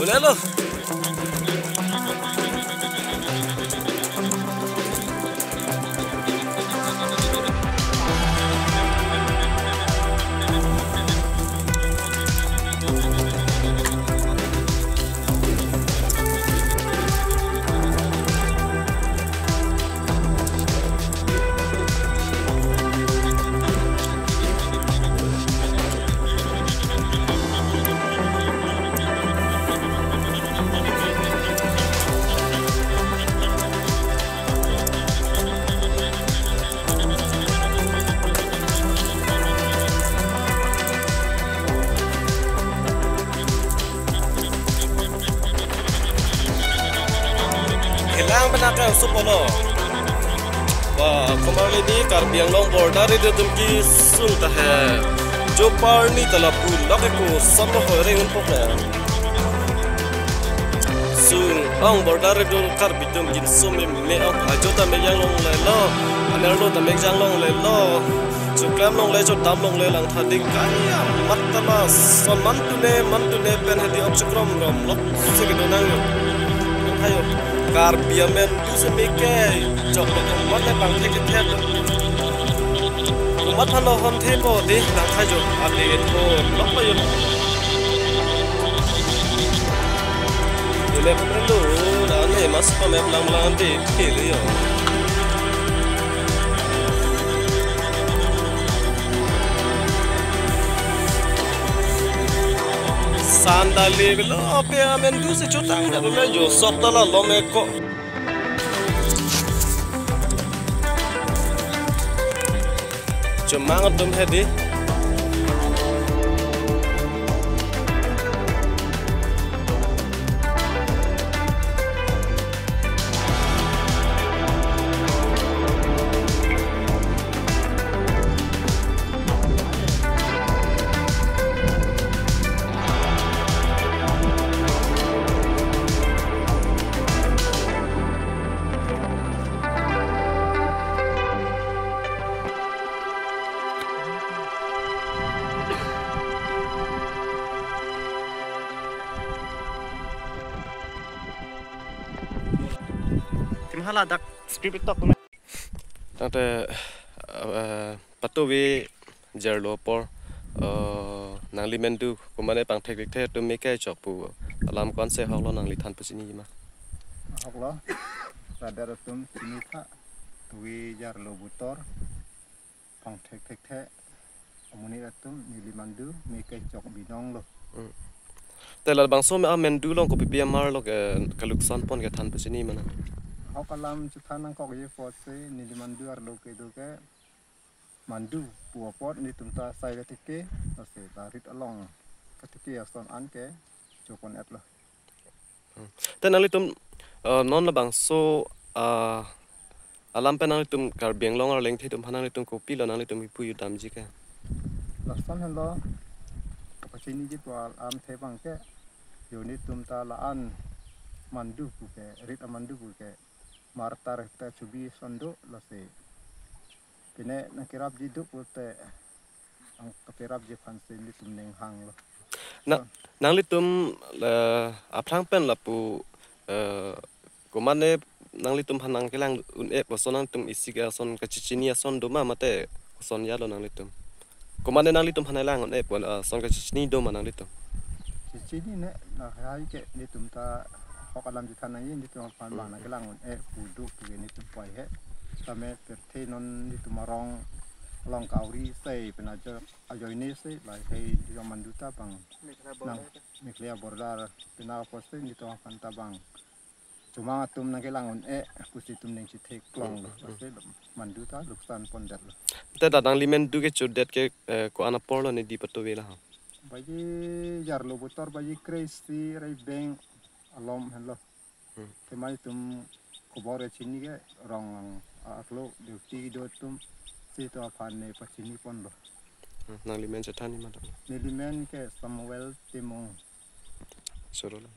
Boleh lo. Hilang benakang supolo. Wah, kembali di Karbiang Long Border itu tumki sung tahe. Jopar ni talapu lakeku sama hore untuk ya. Sung ang border itu Karbi tumki sumi me ang ajota me yang long lelo. Anerlo tamek yang long lelo. Cuklam long le cotam long le lang thadik kaya matama son mantune pen hadi obsukrom rom lok segitu nang yo. Ayo. Karbiamen tu semike jok umat le bang thek thek umat halo hon thebo de lang thajo ate tho lok pa yo le pelu da ne mas pa me lang lang de the le yo sandali lo ape amen tu se chotang da le jo sok ta la lo me ko cuma ngadum hedi Hala dak script tok tante patuwi jerlo por nangli mendu kumane pang thek thek tu me kai chok pu alam kon se hok lo nangli than pusini ma hok lo sadar tum sini tha tuwi jerlo butor pang thek thek amuni atum nili mandu me kai chok binong lo tela bang so me a mendu long ko pi mar lo ke kaluksan pon ke than pusini mana hok alam chuthanang kok ye force nili mandu arlo ke do ke mandu puapot ni tumta sai ketike ase tarit along ketike ason an ke chokon at lo tenali tum non la bang so alam penali tum Karbiang Long ar leng the tum hanali tum kopi lo nali tum pu yu dam ji ke lasan hello kapasini ji tual am the bang ke yoni tumta la an mandu ku ke rit amandu ku ke martar ta chubi sondo lase kene nakirap ji duk te ang kapirap ji fanse ni tumneng hang lo nang li tum aprang pen la pu komane nang li tum hanang kelang un e posonang tum isiga son kachichini son do ma mate son ya lo nang li tum komane nang li tum hanalang un e pon son kachichini do ma nang li tum chichini ne na hai ke ni tumta hokalam ji thanang ni tum pan bang na kelang un e pudu ku ni tum pai he tame perthe non ni tumarong long kauri sei penajo ajoini sei lai hei yo manduta bang nang miklia bordar pena poste ni to kan tabang cuma tum nang kelang un e kusi tum ning chithek klong ase manduta luksan pondat lo te dadang limen du ke chudet ke ko ana porlo ni di patu vela ha bayi jarlo butor bayi crazy rai beng alom hello kemai tum kubore chini ke rong aklo duty do tum si to aphan ne pachini pon lo nang limen chatani ma limen ke Samuel Timong sorola